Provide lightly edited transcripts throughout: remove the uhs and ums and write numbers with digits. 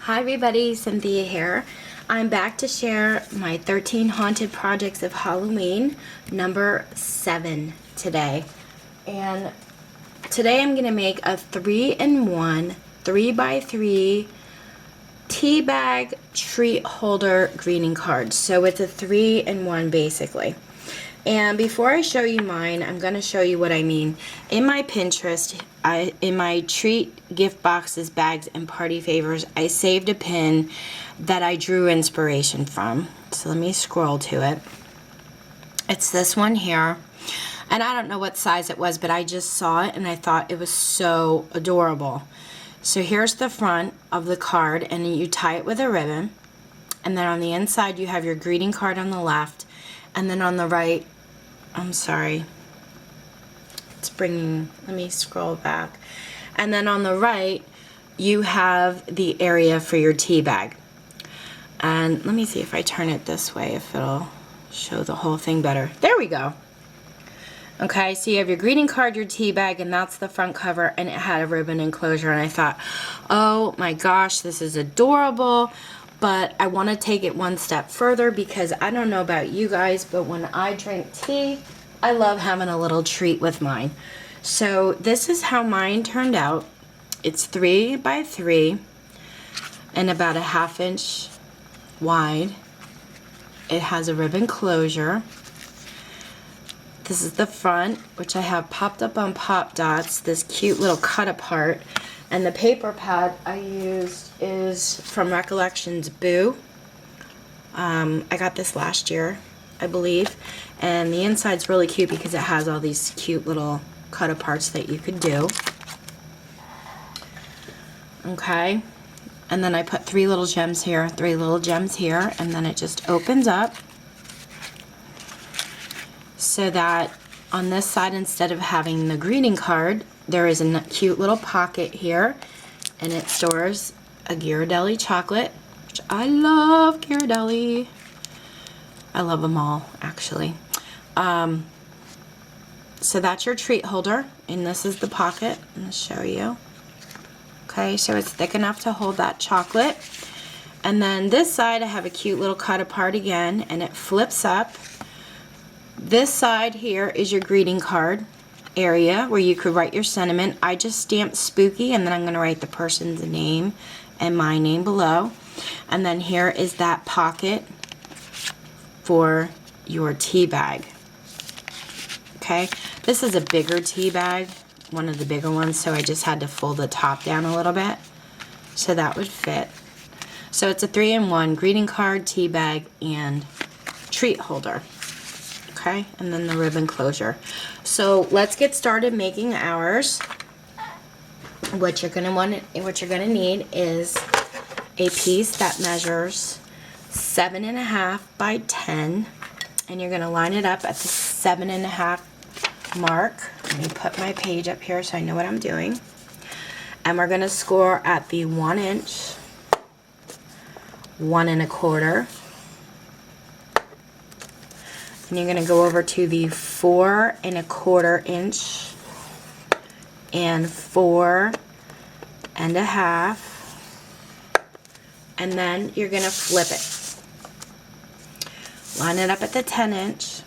Hi everybody, Cynthia here. I'm back to share my 13 haunted projects of Halloween, number 7 today. And today I'm going to make a 3-in-1, 3x3 tea bag treat holder greeting card. So it's a 3-in-1 basically. And before I show you mine, I'm going to show you what I mean. In my Pinterest, in my treat gift boxes, bags, and party favors, I saved a pin that I drew inspiration from. So let me scroll to it. It's this one here. And I don't know what size it was, but I just saw it and I thought it was so adorable. So here's the front of the card, and you tie it with a ribbon. And then on the inside, you have your greeting card on the left. And then on the right, I'm sorry, let me scroll back. And then on the right, you have the area for your tea bag. And let me see if I turn it this way, if it'll show the whole thing better. There we go. Okay, so you have your greeting card, your tea bag, and that's the front cover, and it had a ribbon enclosure. And I thought, oh my gosh, this is adorable. But I want to take it one step further, because I don't know about you guys, but when I drink tea, I love having a little treat with mine. So this is how mine turned out. It's 3x3 and about a 1/2 inch wide. It has a ribbon closure. This is the front, which I have popped up on pop dots, this cute little cut apart. And the paper pad I used is from Recollections Boo. I got this last year, I believe. And the inside's really cute because it has all these cute little cut aparts that you could do. Okay. And then I put 3 little gems here, 3 little gems here, and then it just opens up so that on this side, instead of having the greeting card, there is a cute little pocket here, and it stores a Ghirardelli chocolate, which I love Ghirardelli. I love them all, actually. So that's your treat holder, and this is the pocket. I'm going to show you. Okay, so it's thick enough to hold that chocolate. And then this side, I have a cute little cut apart again, and it flips up. This side here is your greeting card area where you could write your sentiment. I just stamped spooky, and then I'm going to write the person's name and my name below. And then here is that pocket for your tea bag. Okay, this is a bigger tea bag, one of the bigger ones, so I just had to fold the top down a little bit so that would fit. So it's a 3-in-1 greeting card, tea bag, and treat holder. Okay, and then the ribbon closure. So let's get started making ours. What you're gonna need is a piece that measures 7.5 by 10, and you're gonna line it up at the 7.5 mark. Let me put my page up here so I know what I'm doing. And we're gonna score at the 1 inch, 1 1/4. And you're going to go over to the 4 1/4 inch and 4 1/2, and then you're going to flip it. Line it up at the 10 inch.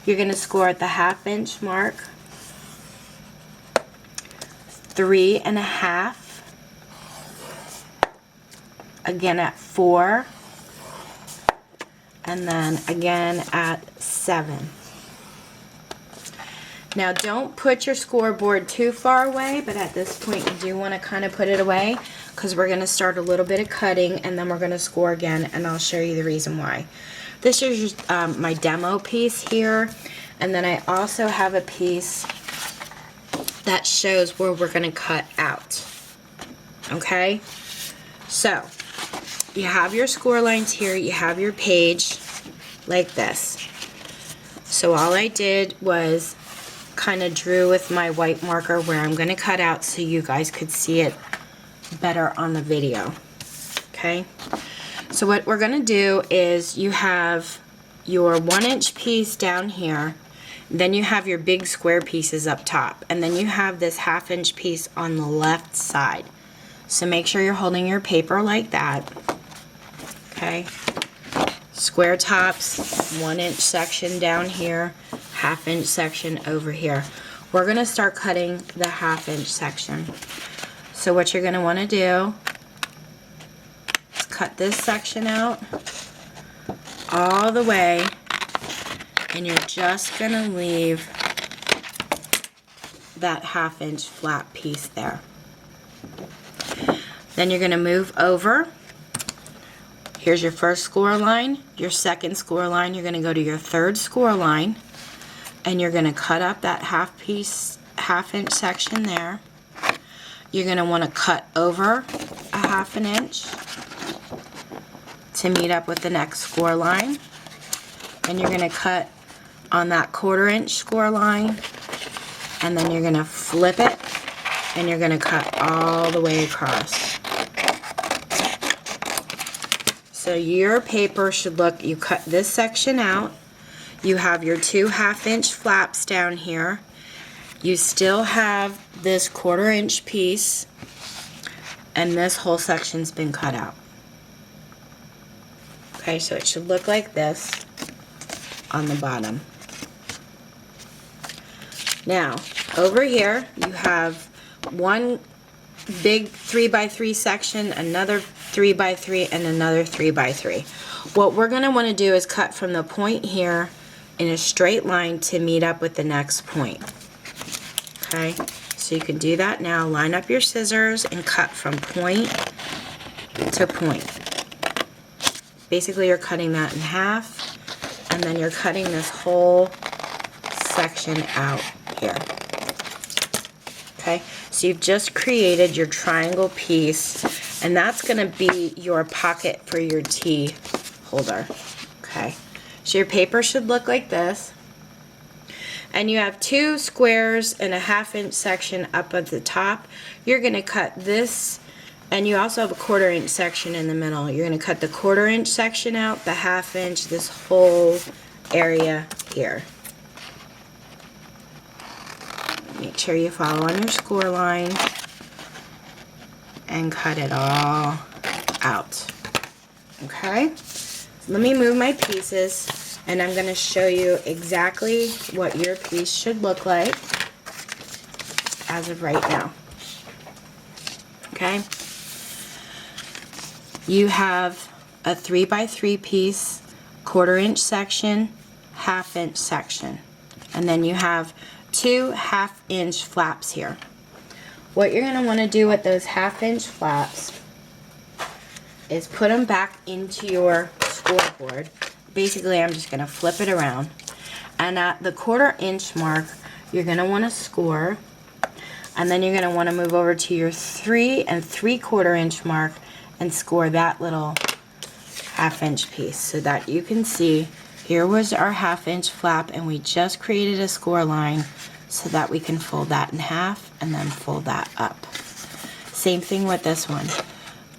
You're going to score at the 1/2 inch mark, 3 1/2, again at 4, and then again at 7. Now don't put your scoreboard too far away, but at this point you do want to kind of put it away, because we're going to start a little bit of cutting and then we're going to score again, and I'll show you the reason why. This is my demo piece here, and then I also have a piece that shows where we're going to cut out. Okay, so you have your score lines here, you have your page like this. So all I did was kind of drew with my white marker where I'm going to cut out so you guys could see it better on the video. Okay, so what we're going to do is you have your 1 inch piece down here, then you have your big square pieces up top, and then you have this 1/2 inch piece on the left side. So make sure you're holding your paper like that. Okay. Square tops, 1-inch section down here, 1/2-inch section over here. We're going to start cutting the 1/2-inch section. So what you're going to want to do is cut this section out all the way, and you're just going to leave that 1/2-inch flat piece there. Then you're going to move over. Here's your first score line, your second score line. You're going to go to your third score line, and you're going to cut up that 1/2-inch section there. You're going to want to cut over a 1/2 inch to meet up with the next score line. And you're going to cut on that 1/4 inch score line, and then you're going to flip it, and you're going to cut all the way across. So your paper should look, you cut this section out, you have your 2 1/2-inch flaps down here, you still have this 1/4 inch piece, and this whole section's been cut out. Okay, so it should look like this on the bottom. Now, over here, you have one big 3x3 section, another 3x3, and another 3x3. What we're going to want to do is cut from the point here in a straight line to meet up with the next point. Okay, so you can do that now. Line up your scissors and cut from point to point. Basically, you're cutting that in half, and then you're cutting this whole section out here. Okay, so you've just created your triangle piece, and that's going to be your pocket for your tea holder. Okay, so your paper should look like this, and you have 2 squares and a 1/2-inch section up at the top. You're going to cut this, and you also have a 1/4 inch section in the middle. You're going to cut the 1/4 inch section out, the 1/2 inch, this whole area here. Make sure you follow on your score line and cut it all out. Okay, so let me move my pieces, and I'm going to show you exactly what your piece should look like as of right now. Okay, you have a 3x3 piece, 1/4 inch section, 1/2 inch section, and then you have 2 1/2-inch flaps here. What you're going to want to do with those 1/2-inch flaps is put them back into your scoreboard. Basically, I'm just going to flip it around, and at the 1/4 inch mark, you're going to want to score, and then you're going to want to move over to your 3 3/4 inch mark and score that little 1/2-inch piece, so that you can see here was our 1/2-inch flap, and we just created a score line so that we can fold that in half and then fold that up. Same thing with this one.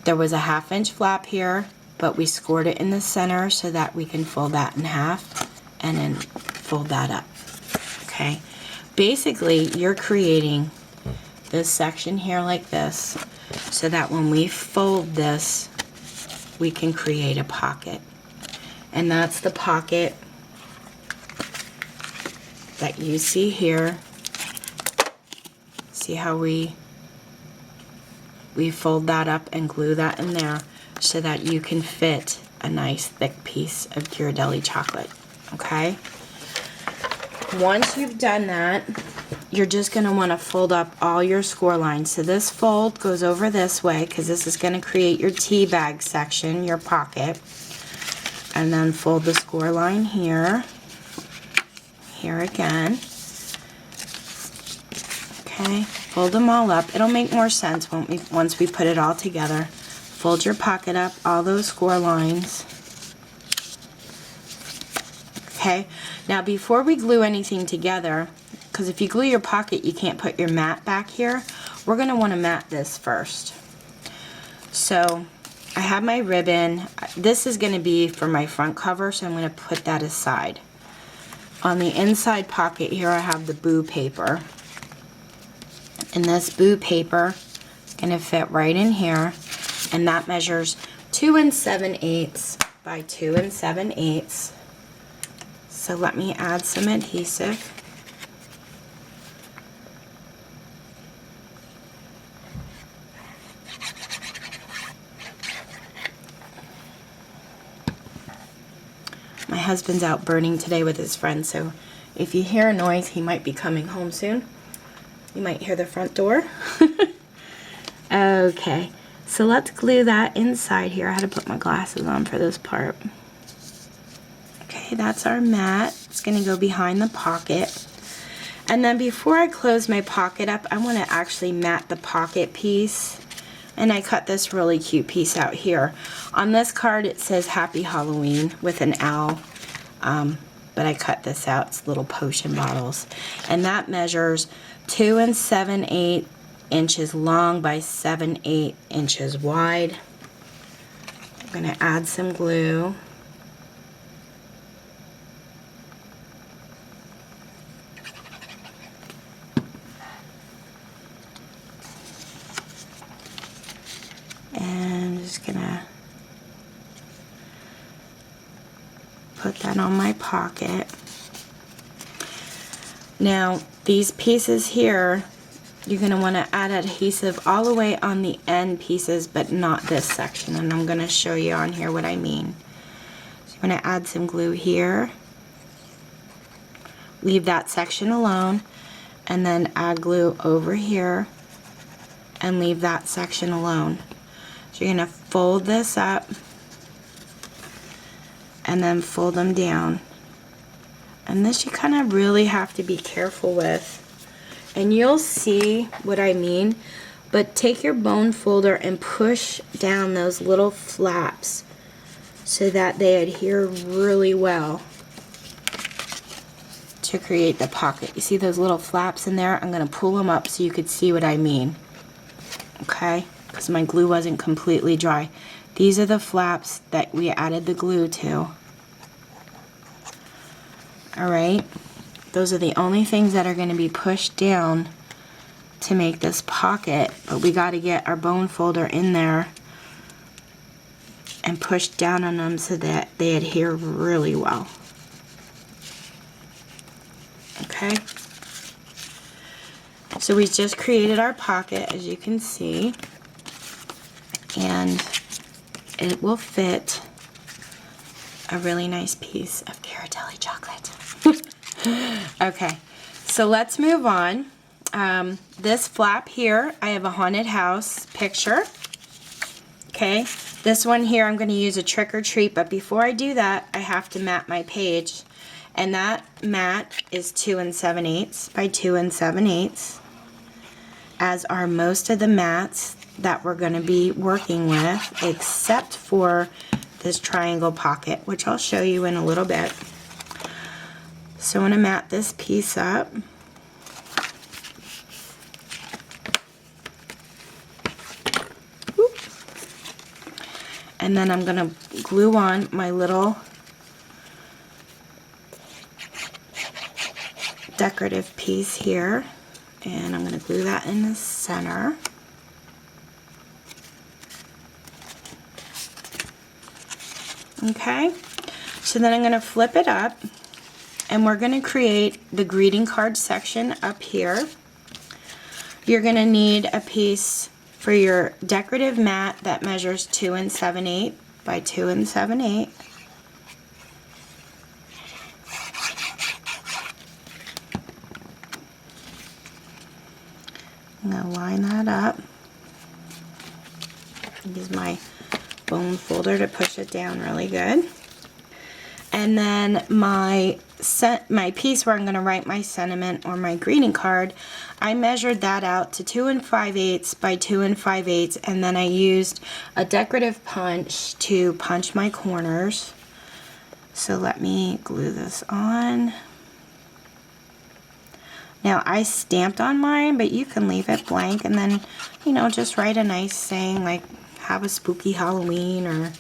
There was a 1/2-inch flap here, but we scored it in the center so that we can fold that in half and then fold that up. Okay, basically you're creating this section here like this so that when we fold this, we can create a pocket. And that's the pocket that you see here. See how we fold that up and glue that in there so that you can fit a nice thick piece of Ghirardelli chocolate. Okay? Once you've done that, you're just going to want to fold up all your score lines. So this fold goes over this way because this is going to create your tea bag section, your pocket. And then fold the score line here, here again. Okay, fold them all up. It'll make more sense once we put it all together. Fold your pocket up, all those score lines. Okay, now before we glue anything together, because if you glue your pocket, you can't put your mat back here, we're going to want to mat this first. So I have my ribbon. This is going to be for my front cover, so I'm going to put that aside. On the inside pocket here, I have the boo paper. And this boo paper gonna fit right in here, and that measures 2 7/8 by 2 7/8. So let me add some adhesive. My husband's out birding today with his friends, so if you hear a noise, he might be coming home soon. You might hear the front door. Okay, so let's glue that inside here. I had to put my glasses on for this part. Okay, that's our mat. It's gonna go behind the pocket. And then before I close my pocket up, I wanna actually mat the pocket piece. And I cut this really cute piece out here. On this card it says Happy Halloween with an owl, but I cut this out. It's little potion bottles. And that measures 2 7/8 inches long by 7/8 inches wide. I'm gonna add some glue. And I'm just gonna put that on my pocket. Now these pieces here, you're gonna wanna add adhesive all the way on the end pieces, but not this section, and I'm gonna show you on here what I mean. So I'm gonna add some glue here, leave that section alone, and then add glue over here and leave that section alone. So you're gonna fold this up and then fold them down. And this you kind of really have to be careful with. And you'll see what I mean, but take your bone folder and push down those little flaps so that they adhere really well to create the pocket. You see those little flaps in there? I'm gonna pull them up so you could see what I mean. Okay, because my glue wasn't completely dry. These are the flaps that we added the glue to. Alright, those are the only things that are going to be pushed down to make this pocket, but we got to get our bone folder in there and push down on them so that they adhere really well. Okay, so we just created our pocket, as you can see, and it will fit a really nice piece of Ghirardelli chocolate. Okay, so let's move on. This flap here, I have a haunted house picture. Okay, this one here I'm going to use a trick or treat, but before I do that, I have to mat my page. And that mat is 2 7/8 by 2 7/8, as are most of the mats that we're going to be working with, except for this triangle pocket, which I'll show you in a little bit. So I'm going to mat this piece up. And then I'm going to glue on my little decorative piece here, and I'm going to glue that in the center. Okay, so then I'm going to flip it up, and we're going to create the greeting card section up here. You're going to need a piece for your decorative mat that measures 2 7/8 by 2 7/8. I'm going to line that up. Use my bone folder to push it down really good. And then my piece where I'm going to write my sentiment or my greeting card, I measured that out to 2 5/8 by 2 5/8, and then I used a decorative punch to punch my corners. So let me glue this on. Now I stamped on mine, but you can leave it blank and then, you know, just write a nice saying like have a spooky Halloween, or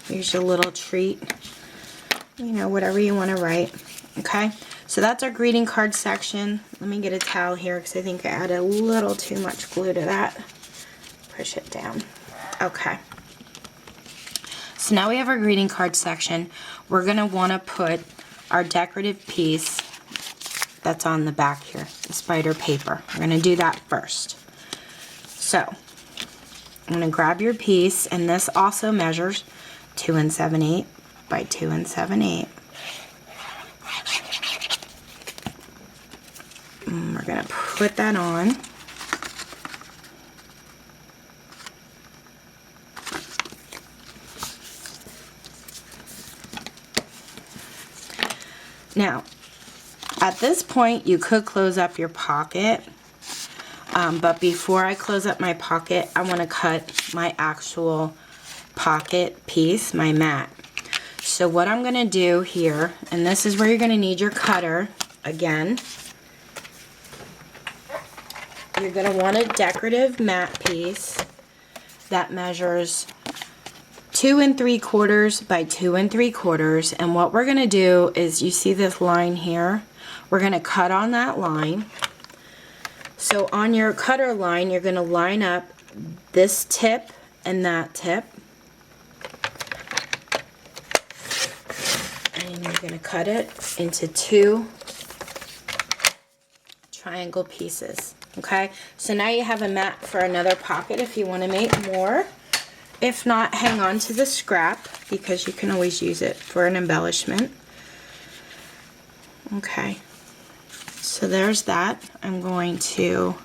here's your little treat, you know, whatever you want to write. Okay, So that's our greeting card section. Let me get a towel here because I think I added a little too much glue to that. Push it down. Okay. So now we have our greeting card section. We're going to want to put our decorative piece that's on the back here, the spider paper. We're going to do that first. So I'm going to grab your piece, and this also measures 2 7/8 by 2 7/8. And we're going to put that on. Now, at this point, you could close up your pocket, but before I close up my pocket, I want to cut my actual pocket piece, my mat. So what I'm going to do here, and this is where you're going to need your cutter again. You're going to want a decorative mat piece that measures 2 3/4 by 2 3/4, and what we're going to do is, you see this line here, we're going to cut on that line. So on your cutter line, you're going to line up this tip and that tip, and you're going to cut it into 2 triangle pieces. Okay, so now you have a mat for another pocket if you want to make more. If not, hang on to the scrap because you can always use it for an embellishment. Okay, so there's that. I'm going to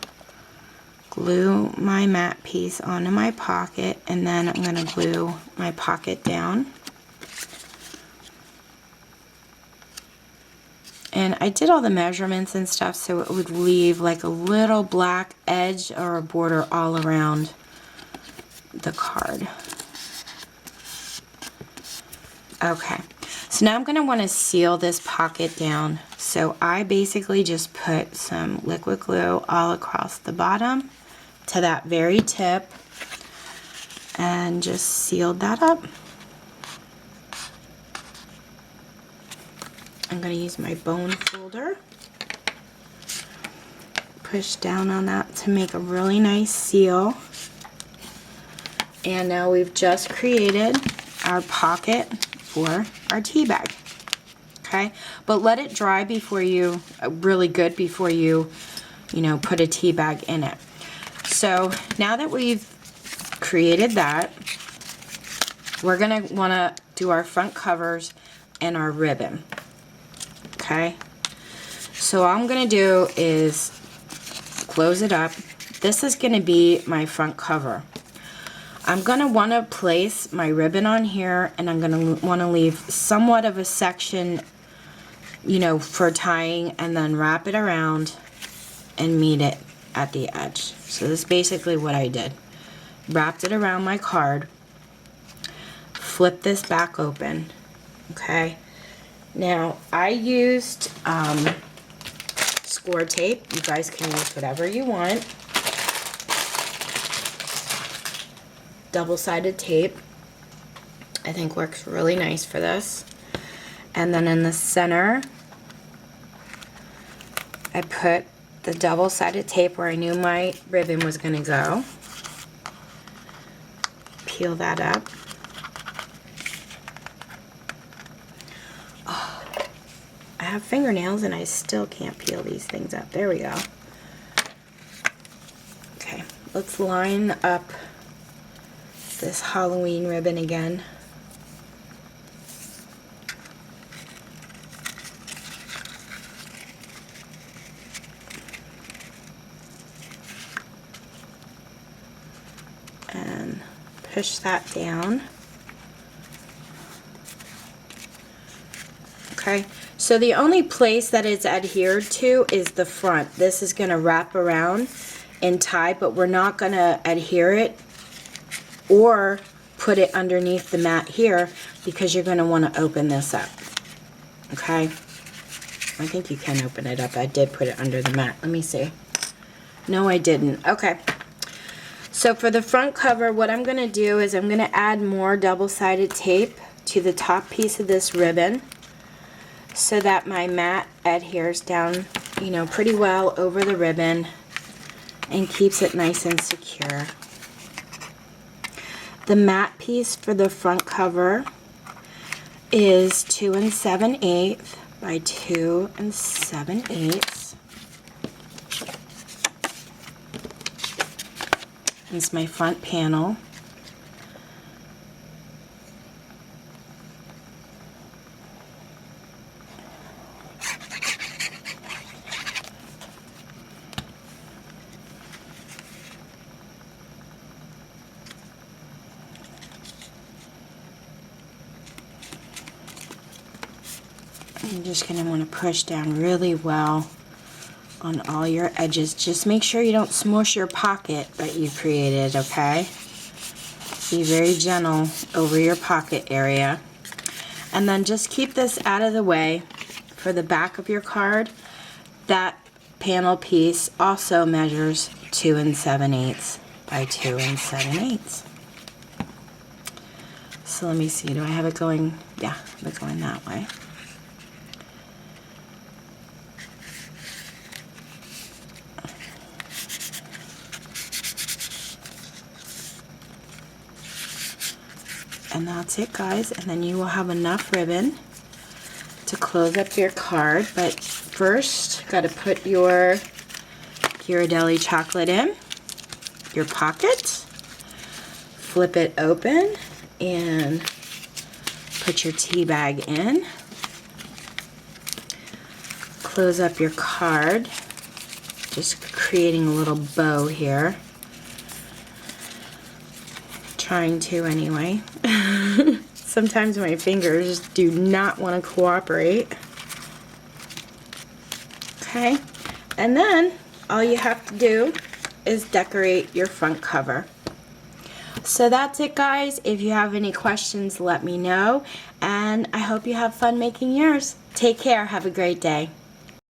glue my mat piece onto my pocket, and then I'm going to glue my pocket down. And I did all the measurements and stuff so it would leave like a little black edge or a border all around the card. Okay, so now I'm going to want to seal this pocket down. So I basically just put some liquid glue all across the bottom to that very tip and just sealed that up. I'm going to use my bone folder. Push down on that to make a really nice seal. And now we've just created our pocket for our tea bag. Okay, but let it dry before you, really good before you put a tea bag in it. So now that we've created that, we're gonna wanna do our front covers and our ribbon. Okay, so all I'm gonna do is close it up. This is gonna be my front cover. I'm going to want to place my ribbon on here, and I'm going to want to leave somewhat of a section, for tying, and then wrap it around and meet it at the edge. So this is basically what I did. Wrapped it around my card, flip this back open, okay? Now, I used score tape. You guys can use whatever you want. Double-sided tape, I think works really nice for this. And then in the center, I put the double-sided tape where I knew my ribbon was going to go. Peel that up. Oh, I have fingernails and I still can't peel these things up. There we go. Okay, let's line up this Halloween ribbon again. And push that down. Okay, so the only place that it's adhered to is the front. This is going to wrap around and tie, but we're not going to adhere it or put it underneath the mat here because you're going to want to open this up. Okay, I think you can open it up. I did put it under the mat. Let me see. No, I didn't. Okay, so for the front cover, what I'm going to do is I'm going to add more double-sided tape to the top piece of this ribbon, so that my mat adheres down, you know, pretty well over the ribbon and keeps it nice and secure. The mat piece for the front cover is 2 7/8 by 2 7/8. It's my front panel. You're just going to want to push down really well on all your edges. Just make sure you don't smush your pocket that you created, okay? Be very gentle over your pocket area. And then just keep this out of the way for the back of your card. That panel piece also measures 2 7/8 by 2 7/8. So let me see, do I have it going? Yeah, I have it going that way. And that's it, guys, and then you will have enough ribbon to close up your card. But first, got to put your Ghirardelli chocolate in your pocket, flip it open, and put your tea bag in. Close up your card, just creating a little bow here. Trying to anyway. Sometimes my fingers do not want to cooperate. Okay, and then all you have to do is decorate your front cover. So that's it, guys. If you have any questions, let me know, and I hope you have fun making yours. Take care. Have a great day.